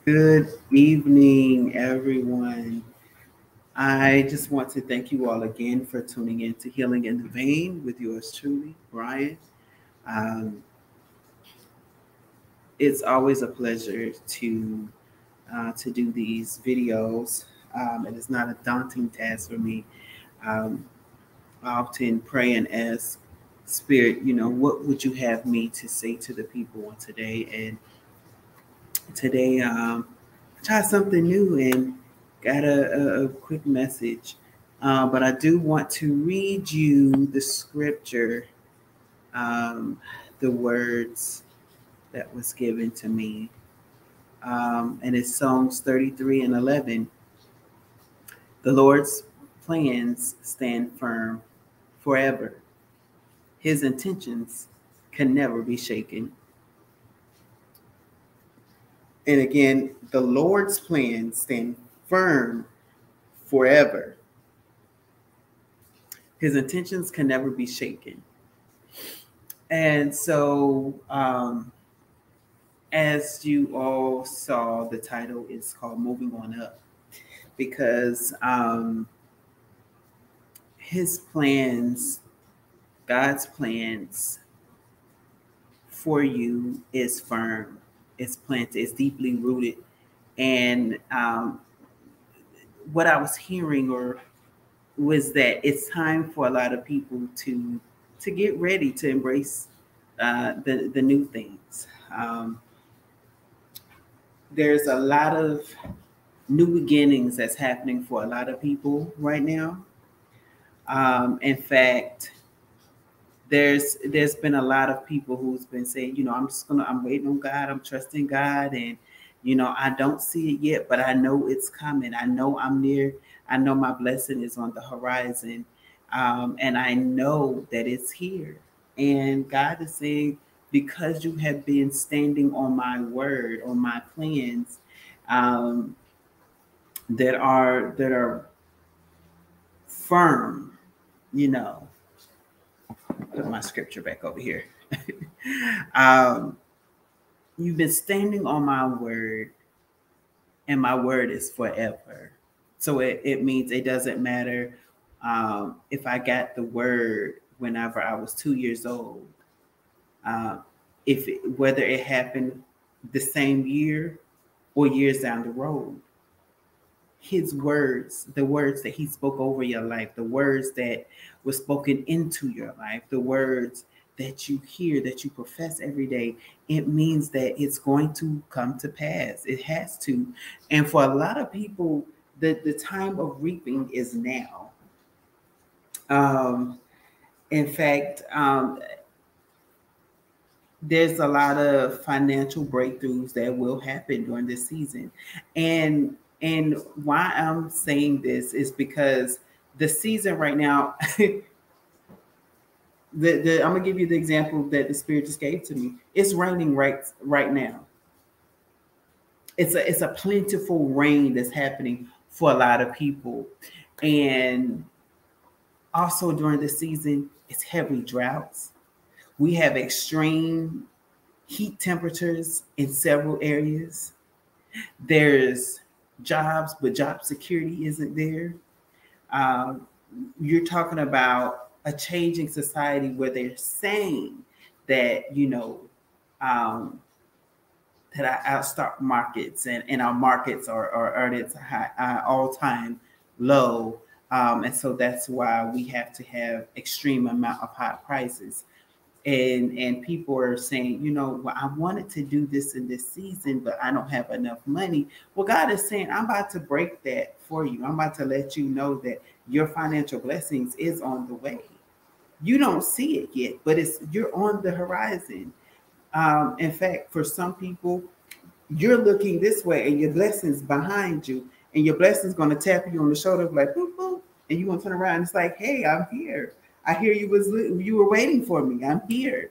Good evening, everyone. I just want to thank you all again for tuning in to Healing in the Vein with yours truly, Brian. Um, it's always a pleasure to do these videos. It is not a daunting task for me. Um, I often pray and ask Spirit, what would you have me to say to the people on today? And today, try something new and got a quick message. But I do want to read you the scripture, um, the words that was given to me. And it's Psalms 33 and 11. The Lord's plans stand firm forever. His intentions can never be shaken. And again, the Lord's plans stand firm forever. His intentions can never be shaken. And so, as you all saw, the title is called Moving On Up because his plans, God's plans for you is firm, it's planted, it's deeply rooted. And what I was hearing or was that it's time for a lot of people to get ready to embrace the new things. Um, there's a lot of new beginnings that's happening for a lot of people right now. In fact, there's been a lot of people who's been saying, I'm waiting on God, I'm trusting God, and I don't see it yet, but I know it's coming. I know I'm near. I know my blessing is on the horizon, and I know that it's here. And God is saying, because you have been standing on my word, on my plans, um, that are firm, you know. Put my scripture back over here. um, you've been standing on my word, and my word is forever. So it means it doesn't matter if I got the word whenever I was 2 years old, uh, whether it happened the same year or years down the road. His words, the words that he spoke over your life, the words that were spoken into your life, the words that you hear, that you profess every day, it means that it's going to come to pass. It has to. And for a lot of people, the time of reaping is now. Um, in fact, there's a lot of financial breakthroughs that will happen during this season. And why I'm saying this is because the season right now, I'm gonna give you the example that the Spirit just gave to me. It's raining right now. It's a plentiful rain that's happening for a lot of people. And also during the season, it's heavy droughts. We have extreme heat temperatures in several areas. There's jobs, but job security isn't there. Um, you're talking about a changing society where they're saying that, um, that our stock markets and our markets are at its all-time low. And so that's why we have to have extreme amount of high prices. And people are saying, well, I wanted to do this in this season, but I don't have enough money. Well, God is saying, I'm about to break that for you. I'm about to let you know that your financial blessings is on the way. You don't see it yet, but you're on the horizon. In fact, for some people, you're looking this way and your blessings behind you, and your blessings going to tap you on the shoulder like boop boop, and you want to turn around and it's like, hey, I'm here. I hear you were waiting for me. I'm here.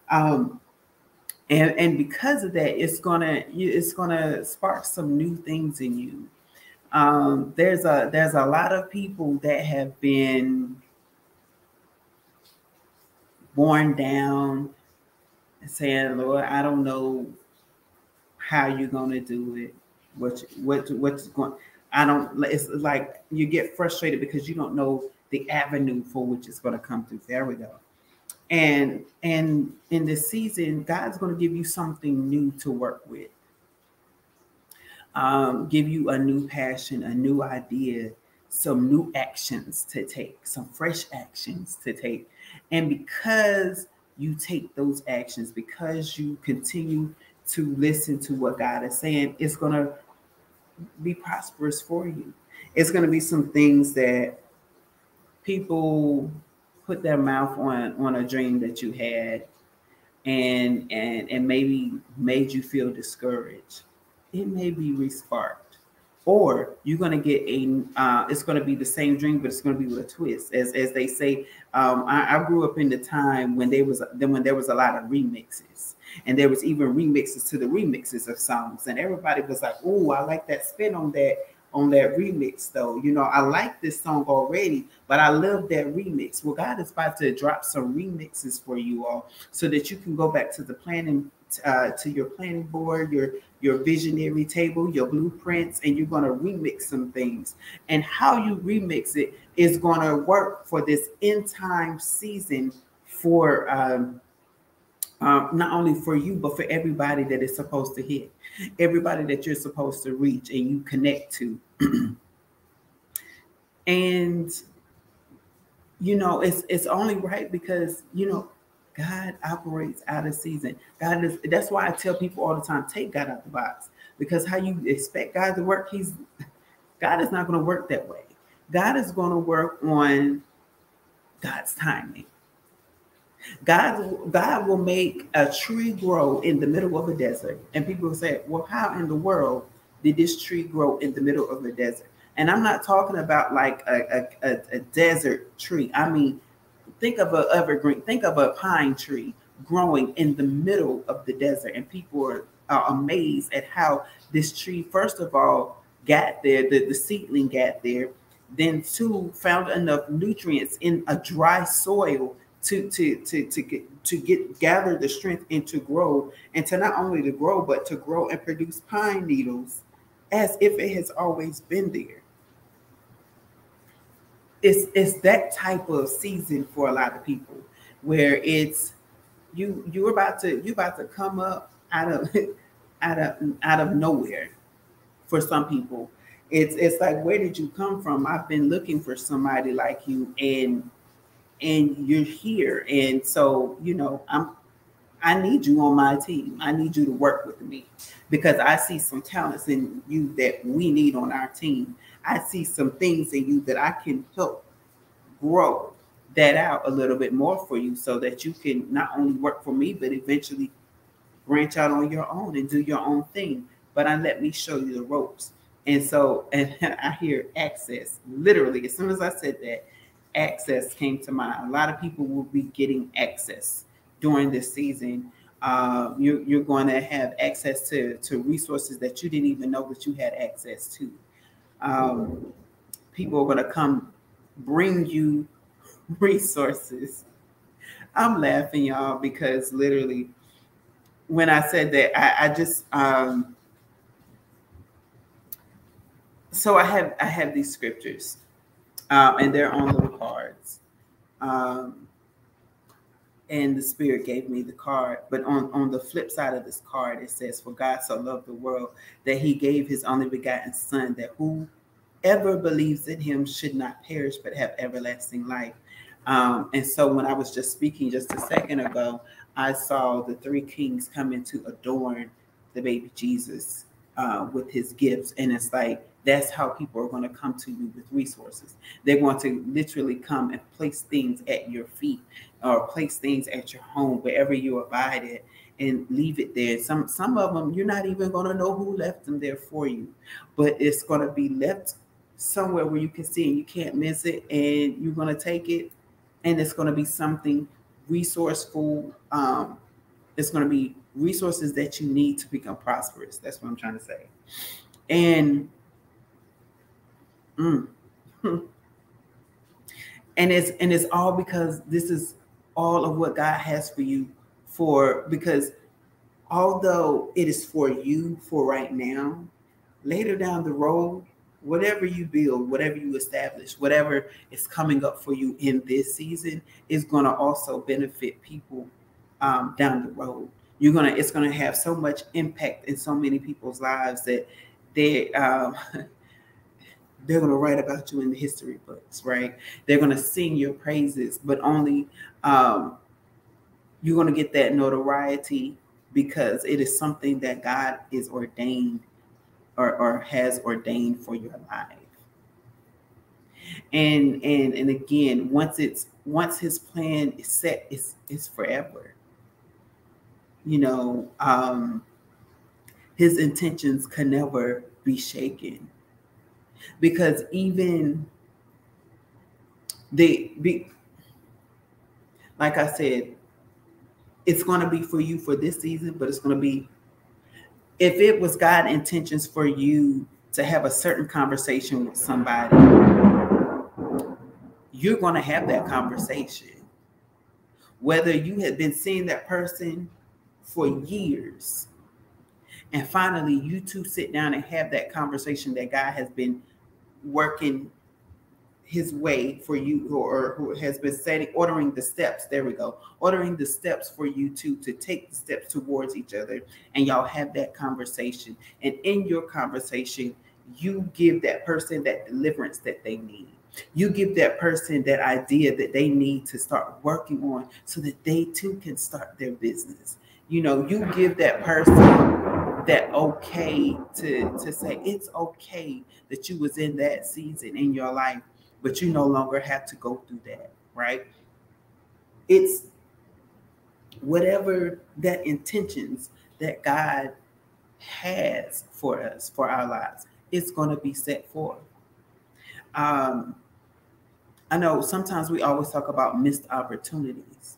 Um, and because of that, it's gonna spark some new things in you. There's a lot of people that have been born down and saying, Lord, I don't know how you're gonna do it. what's going. I don't. It's like you get frustrated because you don't know the avenue for which it's going to come through. There we go. And in this season, God's going to give you something new to work with. Give you a new passion, a new idea, some new actions to take, some fresh actions to take. And because you take those actions, because you continue to listen to what God is saying, it's going to be prosperous for you. It's going to be some things that people put their mouth on a dream that you had and maybe made you feel discouraged. It may be resparked, or you're going to get a it's going to be the same dream, but it's going to be with a twist, as they say. I grew up in the time when there was a lot of remixes, and there was even remixes to the remixes of songs, and everybody was like, oh, I like that spin on that remix though. I like this song already, but I love that remix. Well, God is about to drop some remixes for you all so that you can go back to the planning, to your planning board, your visionary table, your blueprints, and you're going to remix some things. And how you remix it is going to work for this end time season for not only for you, but for everybody that is supposed to hit, everybody that you're supposed to reach and you connect to. And it's only right because God operates out of season. That's why I tell people all the time, take God out the box. Because how you expect God to work, God is not going to work that way. God is going to work on God's timing. God will make a tree grow in the middle of a desert. And people will say, well, how in the world did this tree grow in the middle of a desert? And I'm not talking about like a desert tree. I mean, think of an evergreen, think of a pine tree growing in the middle of the desert. And people are amazed at how this tree, first of all, got there, the seedling got there. Then two, found enough nutrients in a dry soil to gather the strength and to grow, and to not only to grow, but to grow and produce pine needles as if it has always been there. It's that type of season for a lot of people where it's you're about to come up out of out of nowhere. For some people, it's like, where did you come from? I've been looking for somebody like you, and you're here. And so, I need you on my team. I need you to work with me because I see some talents in you that we need on our team. I see some things in you that I can help grow that out a little bit more for you so that you can not only work for me, but eventually branch out on your own and do your own thing. But let me show you the ropes. And so, and I hear access. Literally, as soon as I said that, access came to mind. A lot of people will be getting access during this season. You're going to have access to resources that you didn't even know that you had access to. People are going to come bring you resources. I'm laughing, y'all, because literally, when I said that, I just so I have these scriptures. And they're on little cards. And the Spirit gave me the card. But on the flip side of this card, it says, for God so loved the world that he gave his only begotten Son, that whoever believes in him should not perish but have everlasting life. And so when I was just speaking just a second ago, I saw the three kings coming to adorn the baby Jesus with his gifts. And it's like, that's how people are going to come to you with resources. They're going to literally come and place things at your feet or place things at your home, wherever you abide at, and leave it there. Some of them, you're not even going to know who left them there for you, but it's going to be left somewhere where you can see and you can't miss it. And you're going to take it, and it's going to be something resourceful. It's going to be resources that you need to become prosperous. That's what I'm trying to say. And and it's all because this is all of what God has for you, because although it is for you for right now, later down the road, whatever you build, whatever you establish, whatever is coming up for you in this season is going to also benefit people down the road. It's gonna have so much impact in so many people's lives that they they're gonna write about you in the history books, right? They're gonna sing your praises, but only you're gonna get that notoriety because it is something that God is ordained or has ordained for your life. And again, once his plan is set, it's forever. You know, his intentions can never be shaken because even like I said, it's going to be for you for this season, but it's going to be, if it was God's intentions for you to have a certain conversation with somebody, you're going to have that conversation. Whether you had been seeing that person for years, and finally you two sit down and have that conversation that God has been working his way for you, or who has been ordering the steps. There we go. Ordering the steps for you two to take the steps towards each other. And y'all have that conversation. And in your conversation, you give that person that deliverance that they need. You give that person that idea that they need to start working on so that they too can start their business. You know, you give that person that okay to say it's okay that you was in that season in your life, but you no longer have to go through that, right? It's whatever that intentions that God has for us, for our lives, it's going to be set forth. I know sometimes we always talk about missed opportunities,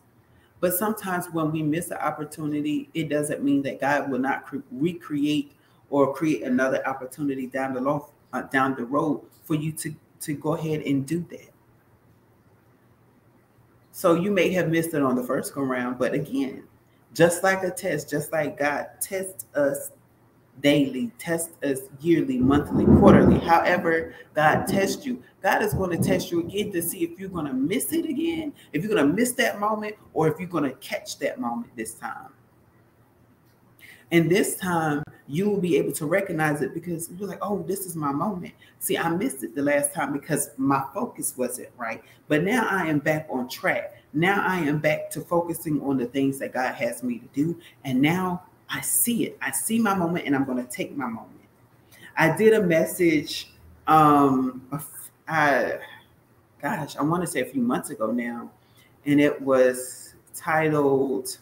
but sometimes when we miss an opportunity, it doesn't mean that God will not recreate or create another opportunity down the road for you to go ahead and do that. So you may have missed it on the first go round, but again, just like a test, just like God tests us daily, test us yearly, monthly, quarterly, however God tests you, God is going to test you again to see if you're going to miss it again, if you're going to miss that moment, or if you're going to catch that moment this time. And this time you will be able to recognize it because you're like, oh, this is my moment. See, I missed it the last time because my focus wasn't right. But now I am back on track. Now I am back to focusing on the things that God has me to do. And now I see it. I see my moment and I'm going to take my moment. I did a message, I want to say a few months ago now, and it was titled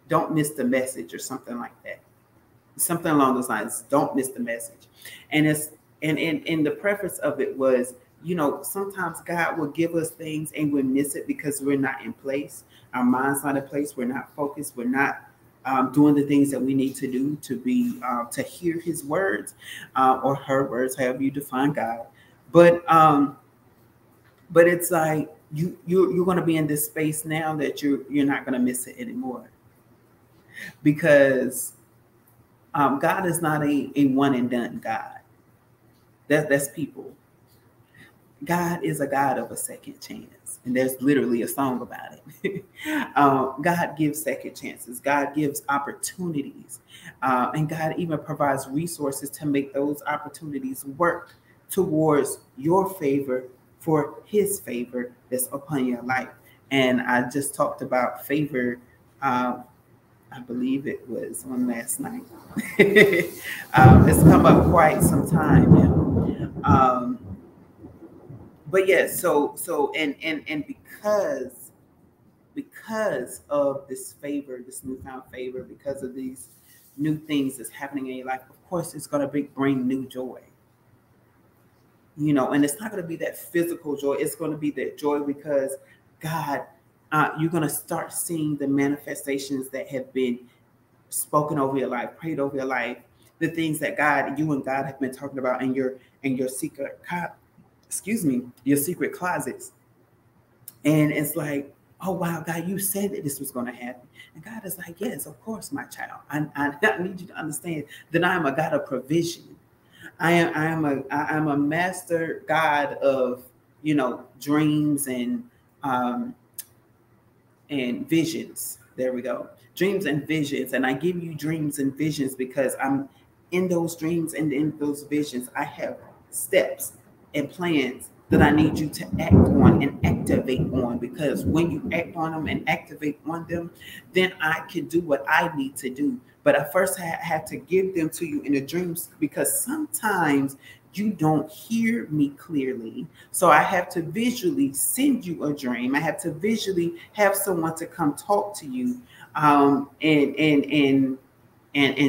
"Don't Miss the Message" or something like that. Something along those lines. Don't miss the message. And in the preface of it was, you know, sometimes God will give us things and we miss it because we're not in place. Our mind's not in place. We're not focused. We're not doing the things that we need to do to be to hear His words or her words, however you define God. But it's like you're going to be in this space now that you're not going to miss it anymore, because God is not a one and done God. That's people. God is a God of a second chance. And there's literally a song about it. God gives second chances. God gives opportunities. And God even provides resources to make those opportunities work towards your favor, for His favor that's upon your life. And I just talked about favor. I believe it was on last night. It's come up quite some time now. But yes, so and because of this favor, this newfound favor, because of these new things that's happening in your life, of course, it's going to bring new joy. You know, and it's not going to be that physical joy. It's going to be that joy because God, you're going to start seeing the manifestations that have been spoken over your life, prayed over your life, the things that you and God have been talking about in your secret, your secret closets. And it's like, oh wow, God, you said that this was going to happen. And God is like, yes, of course, my child. I need you to understand that I am a God of provision. I'm a master god of, dreams um, and visions. There we go. Dreams and visions. And I give you dreams and visions because I'm in those dreams and in those visions. I have steps and plans that I need you to act on and activate on, because when you act on them and activate on them, then I can do what I need to do. But I first have to give them to you in the dreams, because sometimes you don't hear me clearly. So I have to visually send you a dream. I have to visually have someone to come talk to you, and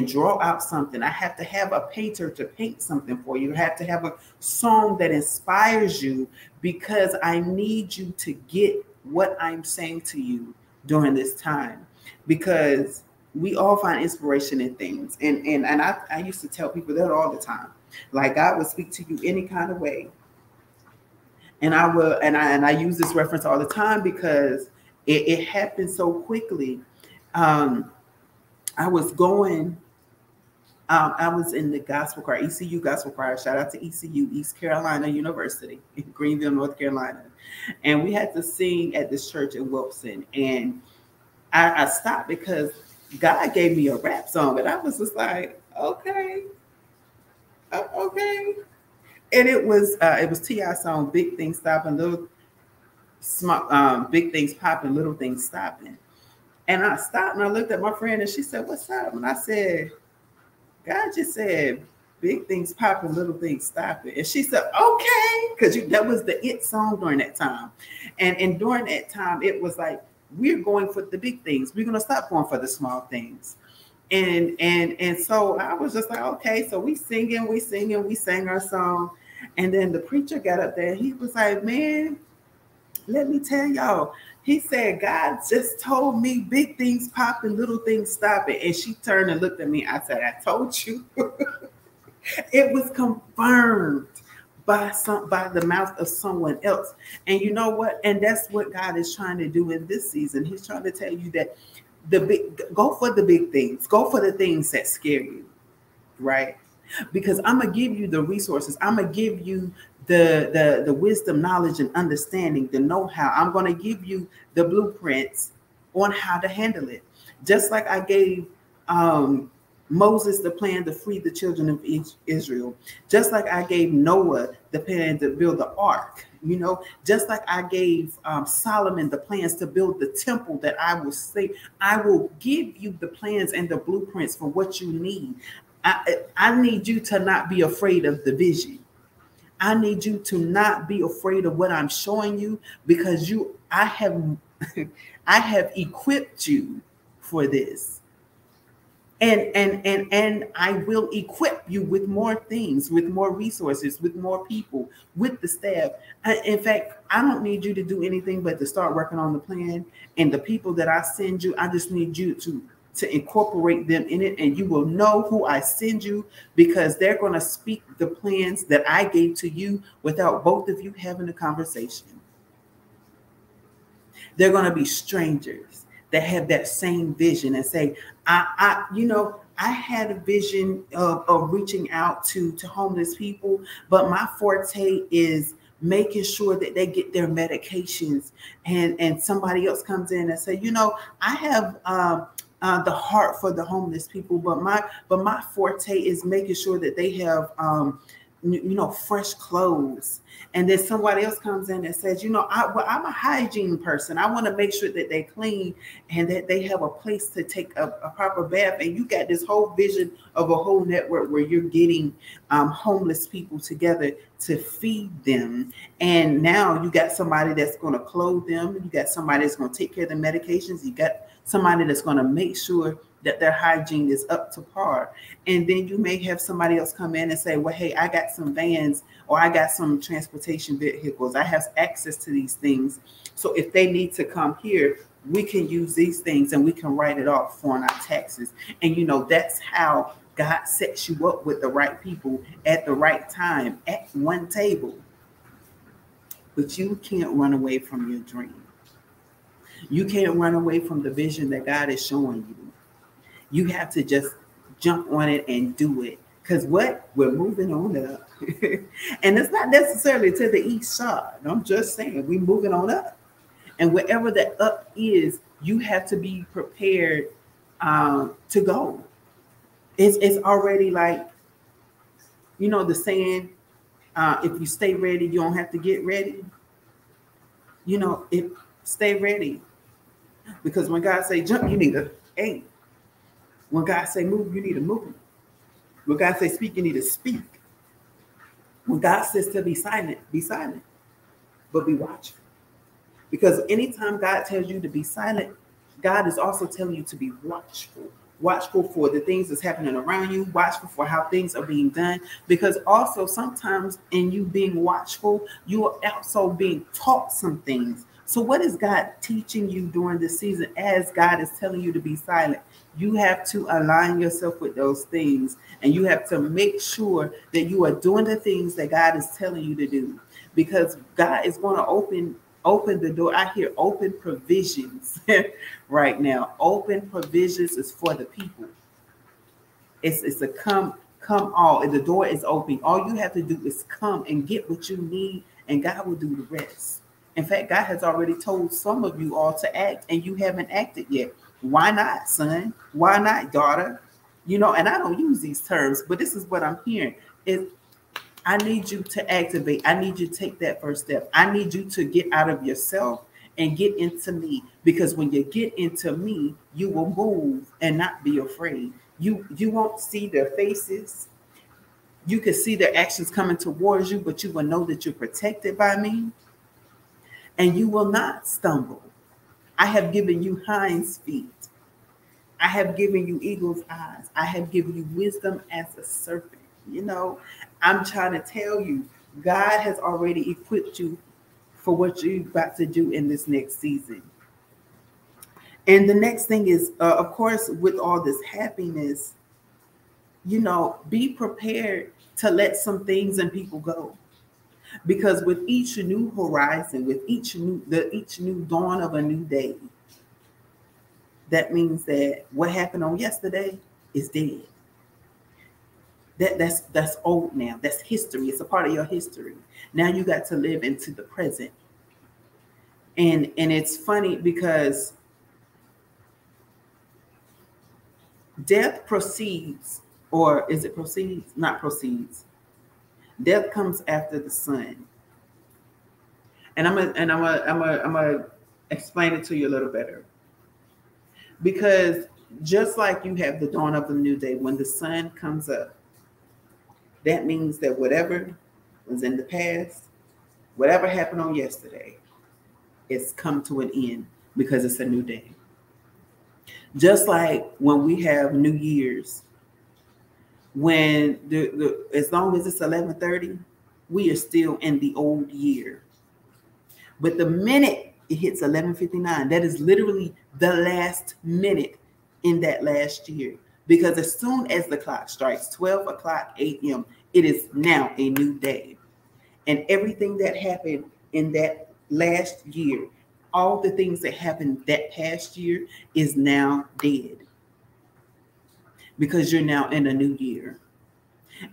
draw out something. I have to have a painter to paint something for you. I have to have a song that inspires you, because I need you to get what I'm saying to you during this time, because we all find inspiration in things. And I used to tell people that all the time. Like, God will speak to you any kind of way. And I use this reference all the time because it happened so quickly. I was going, I was in the gospel choir, ECU gospel choir. Shout out to ECU, East Carolina University in Greenville, North Carolina. And we had to sing at this church in Wilson. And I stopped because God gave me a rap song. And I was just like, okay. Okay. And it was T.I. song, Big Things Stopping, Big Things Popping, Little Things Stopping. And I stopped and I looked at my friend and she said, "What's up?" And I said, "God just said, big things popping, little things stopping." And she said, "Okay," because that was the it song during that time. And during that time, it was like, we're going for the big things. We're going to stop going for the small things. And so I was just like, okay. So we sang our song. And then the preacher got up there. He was like, "Man, let me tell y'all." He said, "God just told me big things popping, little things stopping." And she turned and looked at me. I said, "I told you." It was confirmed by the mouth of someone else. And you know what? And that's what God is trying to do in this season. He's trying to tell you that go for the big things. Go for the things that scare you, right? Because I'm gonna give you the resources. I'm gonna give you the wisdom, knowledge, and understanding, the know-how. I'm gonna give you the blueprints on how to handle it. Just like I gave Moses the plan to free the children of Israel. Just like I gave Noah the plan to build the ark. Just like I gave Solomon the plans to build the temple that I will say, I will give you the plans and the blueprints for what you need. I need you to not be afraid of the vision. I need you to not be afraid of what I'm showing you, because I have equipped you for this. And I will equip you with more things, with more resources, with more people, with the staff. In fact, I don't need you to do anything but to start working on the plan. And the people that I send you, I just need you to incorporate them in it, and you will know who I send you, because they're going to speak the plans that I gave to you without both of you having a conversation. They're going to be strangers that have that same vision and say, I had a vision of reaching out to homeless people, but my forte is making sure that they get their medications. And somebody else comes in and say, I have the heart for the homeless people, but my forte is making sure that they have fresh clothes. And then somebody else comes in and says, I'm a hygiene person. I want to make sure that they clean and that they have a place to take a proper bath. And you got this whole vision of a whole network where you're getting homeless people together to feed them. And now you got somebody that's going to clothe them. You got somebody that's going to take care of the medications. You got somebody that's going to make sure that their hygiene is up to par. And then you may have somebody else come in and say, well, hey, I got some vans or I got some transportation vehicles. I have access to these things. So if they need to come here, we can use these things and we can write it off on our taxes. And, that's how God sets you up with the right people at the right time at one table. But you can't run away from your dream. You can't run away from the vision that God is showing you. You have to just jump on it and do it, Because what? We're moving on up. And it's not necessarily to the east side. I'm just saying we're moving on up. And wherever that up is, you have to be prepared to go. It's already like, the saying, if you stay ready, you don't have to get ready. Stay ready. Because when God say jump, you need to aim. When God say move, you need to move. When God say speak, you need to speak. When God says to be silent, but be watchful. Because anytime God tells you to be silent, God is also telling you to be watchful. Watchful for the things that's happening around you, watchful for how things are being done. Because also sometimes in you being watchful, you are also being taught some things. So what is God teaching you during this season as God is telling you to be silent? You have to align yourself with those things, and you have to make sure that you are doing the things that God is telling you to do, because God is going to open the door. I hear open provisions right now. Open provisions is for the people. It's a come all. And the door is open. All you have to do is come and get what you need, and God will do the rest. In fact, God has already told some of you all to act, and you haven't acted yet. Why not, son? Why not, daughter? And I don't use these terms, but this is what I'm hearing. I need you to activate. I need you to take that first step. I need you to get out of yourself and get into me. Because when you get into me, you will move and not be afraid. You won't see their faces. You can see their actions coming towards you, but you will know that you're protected by me. And you will not stumble. I have given you hinds feet. I have given you eagle's eyes. I have given you wisdom as a serpent. I'm trying to tell you, God has already equipped you for what you're about to do in this next season. And the next thing is, of course, with all this happiness, be prepared to let some things and people go. Because with each new horizon, with each new dawn of a new day, that means that what happened on yesterday is dead. That's old now. That's history. It's a part of your history. Now you got to live into the present. And it's funny because death proceeds, or is it proceeds? Not proceeds. Death comes after the sun. And I'm gonna explain it to you a little better. Because just like you have the dawn of a new day, when the sun comes up, that means that whatever was in the past, whatever happened on yesterday, it's come to an end because it's a new day. Just like when we have New Year's, when as long as it's 11:30, we are still in the old year. But the minute it hits 11:59, that is literally the last minute in that last year. Because as soon as the clock strikes 12 o'clock a.m., it is now a new day. And everything that happened in that last year, all the things that happened that past year is now dead. Because you're now in a new year.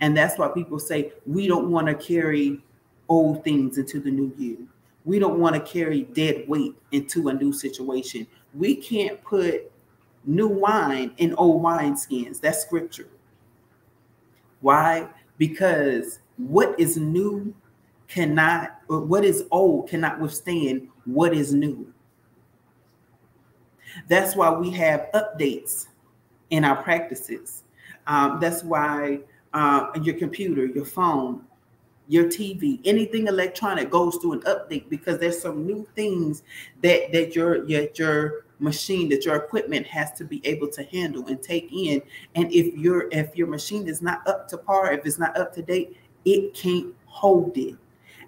And that's why people say we don't want to carry old things into the new year. We don't want to carry dead weight into a new situation. We can't put new wine in old wineskins. That's scripture. Why? Because what is new cannot, or what is old cannot withstand what is new. That's why we have updates in our practices. That's why your computer, your phone, your TV, anything electronic goes through an update, because there's some new things that your machine, that your equipment has to be able to handle and take in. And if your machine is not up to par, if it's not up to date, it can't hold it.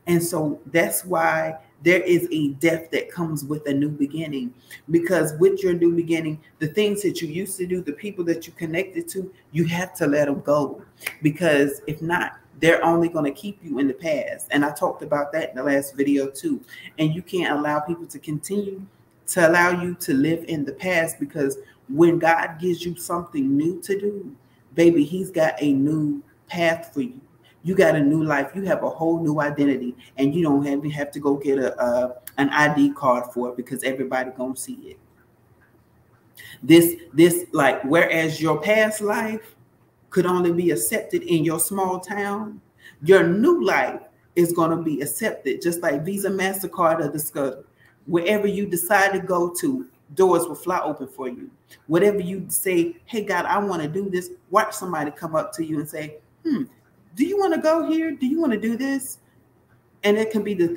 And so that's why there is a death that comes with a new beginning, because with your new beginning, the things that you used to do, the people that you connected to, you have to let them go, because if not, they're only going to keep you in the past. And I talked about that in the last video too. And you can't allow people to continue to allow you to live in the past, because when God gives you something new to do, baby, he's got a new path for you. You got a new life. You have a whole new identity, and you don't have to go get an ID card for it because everybody gonna see it. This like, whereas your past life could only be accepted in your small town, your new life is going to be accepted just like Visa, MasterCard, or Discover. Wherever you decide to go to, doors will fly open for you. Whatever you say, hey God, I want to do this, watch somebody come up to you and say, do you want to go here? Do you want to do this? And it can be the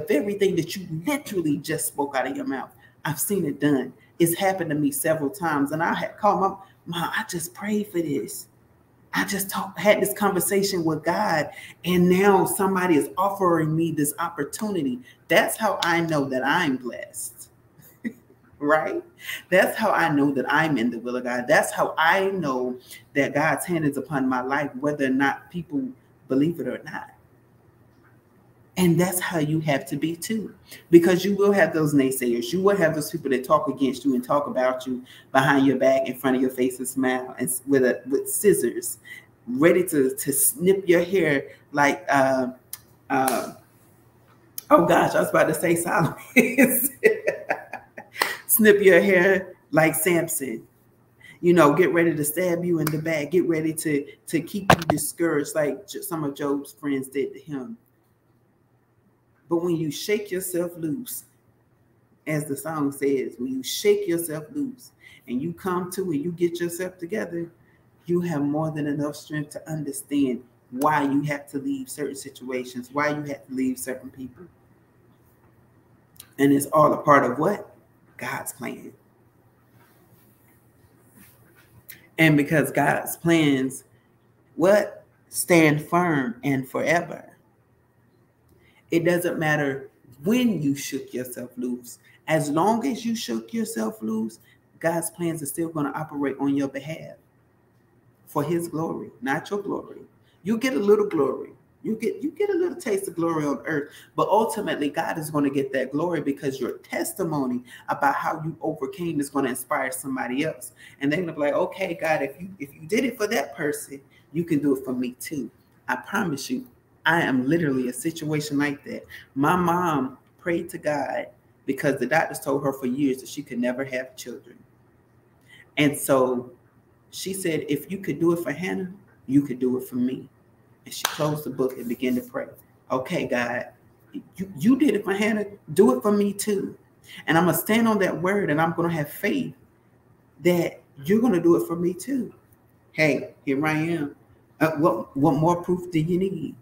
very thing that you literally just spoke out of your mouth. I've seen it done. It's happened to me several times. And I had called my mom, I just prayed for this. I just had this conversation with God, and now somebody is offering me this opportunity. That's how I know that I'm blessed, right? That's how I know that I'm in the will of God. That's how I know that God's hand is upon my life, whether or not people believe it or not. And that's how you have to be too, because you will have those naysayers. You will have those people that talk against you and talk about you behind your back, in front of your face, and smile, and with scissors, ready to snip your hair like oh gosh, I was about to say Solomon. Snip your hair like Samson. You know, get ready to stab you in the back. Get ready to keep you discouraged, like some of Job's friends did to him. But when you shake yourself loose, as the song says, when you shake yourself loose and you come to and you get yourself together, you have more than enough strength to understand why you have to leave certain situations, why you have to leave certain people. And it's all a part of what? God's plan. And because God's plans, what? Stand firm and forever. It doesn't matter when you shook yourself loose. As long as you shook yourself loose, God's plans are still going to operate on your behalf for his glory, not your glory. You get a little glory. You get a little taste of glory on earth, but ultimately God is going to get that glory because your testimony about how you overcame is going to inspire somebody else. And they're going to be like, okay, God, if you did it for that person, you can do it for me too. I promise you. I am literally a situation like that. My mom prayed to God because the doctors told her for years that she could never have children. And so she said, if you could do it for Hannah, you could do it for me. And she closed the book and began to pray. Okay, God, you did it for Hannah. Do it for me too. And I'm going to stand on that word, and I'm going to have faith that you're going to do it for me too. Hey, here I am. What more proof do you need?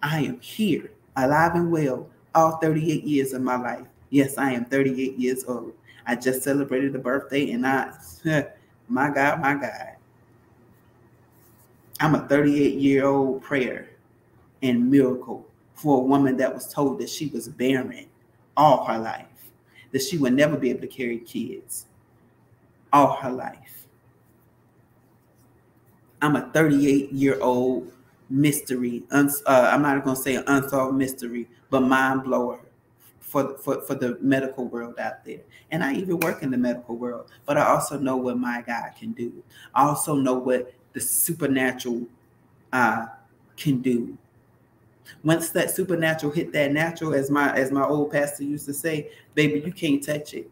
I am here, alive and well, all 38 years of my life. Yes, I am 38 years old. I just celebrated a birthday, and my God. I'm a 38-year-old prayer and miracle for a woman that was told that she was barren all her life, that she would never be able to carry kids all her life. I'm a 38-year-old mystery. I'm not going to say an unsolved mystery, but mind blower for the medical world out there. And I even work in the medical world, but I also know what my God can do. I also know what the supernatural can do. Once that supernatural hit that natural, as my old pastor used to say, baby, you can't touch it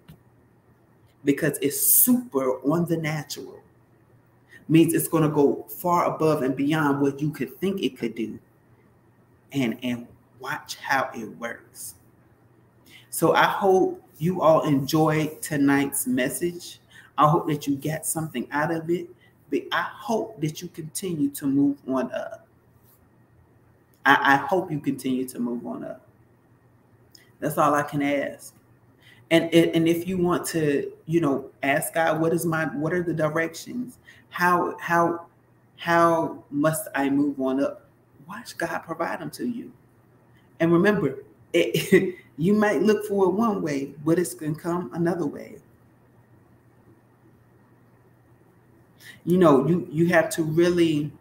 because it's super on the natural. Means it's going to go far above and beyond what you could think it could do. And watch how it works. So I hope you all enjoyed tonight's message. I hope that you got something out of it. But I hope that you continue to move on up. I hope you continue to move on up. That's all I can ask. And if you want to, ask God, what are the directions? How must I move on up? Watch God provide them to you. And remember, you might look for it one way, but it's going to come another way. You have to really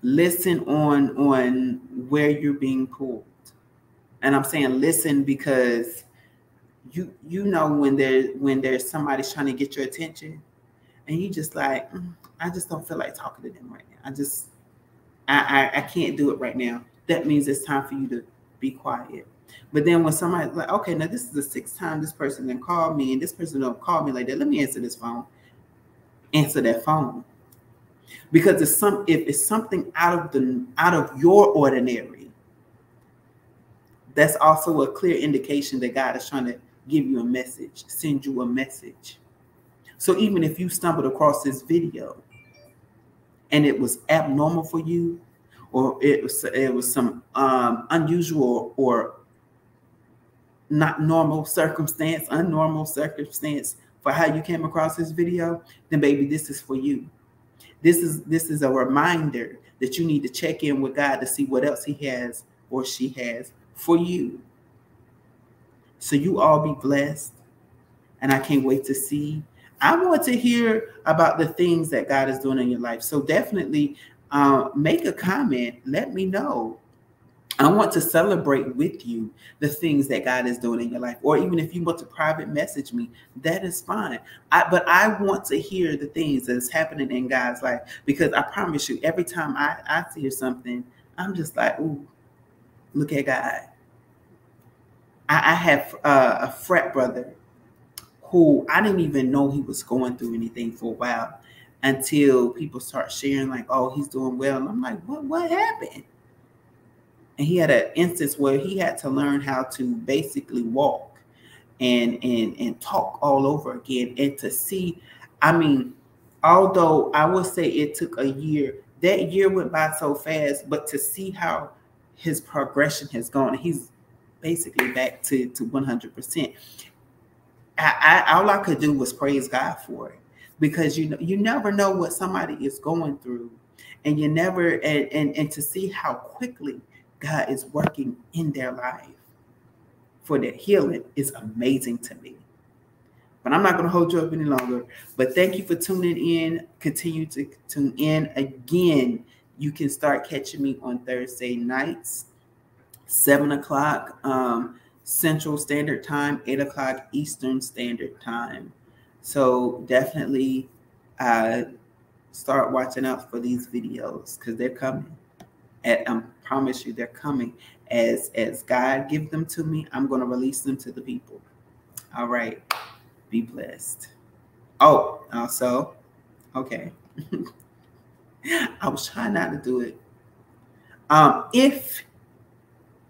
listen on where you're being pulled. And I'm saying listen because you know when there's somebody trying to get your attention and you just like, I just don't feel like talking to them right now. I can't do it right now. That means it's time for you to be quiet. But then when somebody's like, okay, now this is the sixth time this person then called me, and this person don't call me like that. Let me answer this phone. Answer that phone. Because if it's something out of your ordinary, that's also a clear indication that God is trying to give you a message, send you a message. So even if you stumbled across this video and it was abnormal for you, or it was some unusual or not normal circumstance, unnormal circumstance for how you came across this video, then baby, this is for you. This is a reminder that you need to check in with God to see what else he has or she has for you. So you all be blessed. And I can't wait to see. I want to hear about the things that God is doing in your life. So definitely make a comment. Let me know. I want to celebrate with you the things that God is doing in your life. Or even if you want to private message me, that is fine. But I want to hear the things that is happening in God's life. Because I promise you, every time I hear something, I'm just like, ooh, look at God. I have a frat brother who I didn't even know he was going through anything for a while until people start sharing like, oh, he's doing well. And I'm like, what happened? And he had an instance where he had to learn how to basically walk and talk all over again. And to see, I mean, although I would say it took a year, that year went by so fast, but to see how his progression has gone, he's basically back to 100%. All I could do was praise God for it, because you never know what somebody is going through, and you never and to see how quickly God is working in their life for their healing is amazing to me. But I'm not going to hold you up any longer. But thank you for tuning in. Continue to tune in. Again, you can start catching me on Thursday nights, 7 o'clock Central Standard Time, 8 o'clock Eastern Standard Time. So definitely start watching out for these videos, because they're coming. And I promise you, they're coming. As God gives them to me, I'm going to release them to the people. All right. Be blessed. Oh, also, okay. I was trying not to do it. If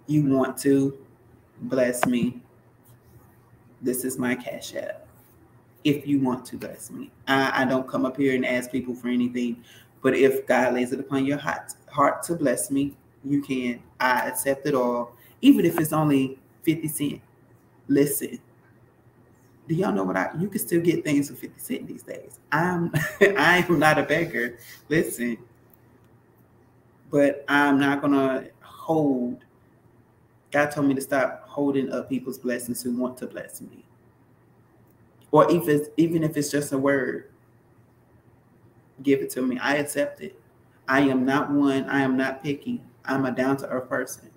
you want to bless me, this is my Cash App. If you want to bless me, I don't come up here and ask people for anything. But if God lays it upon your heart to bless me, you can. I accept it all, even if it's only 50 cents. Listen, do y'all know you can still get things for 50 cents these days. I am not a beggar. Listen, but I'm not gonna hold. God told me to stop holding up people's blessings who want to bless me. Or even if it's just a word, give it to me. I accept it. I am not picky. I'm a down-to-earth person.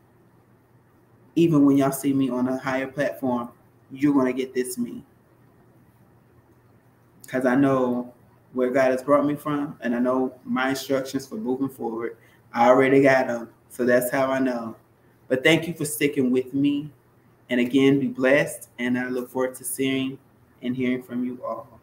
Even when y'all see me on a higher platform, you're going to get this me. Because I know where God has brought me from, and I know my instructions for moving forward. I already got them. So that's how I know. But thank you for sticking with me. And again, be blessed. And I look forward to seeing and hearing from you all.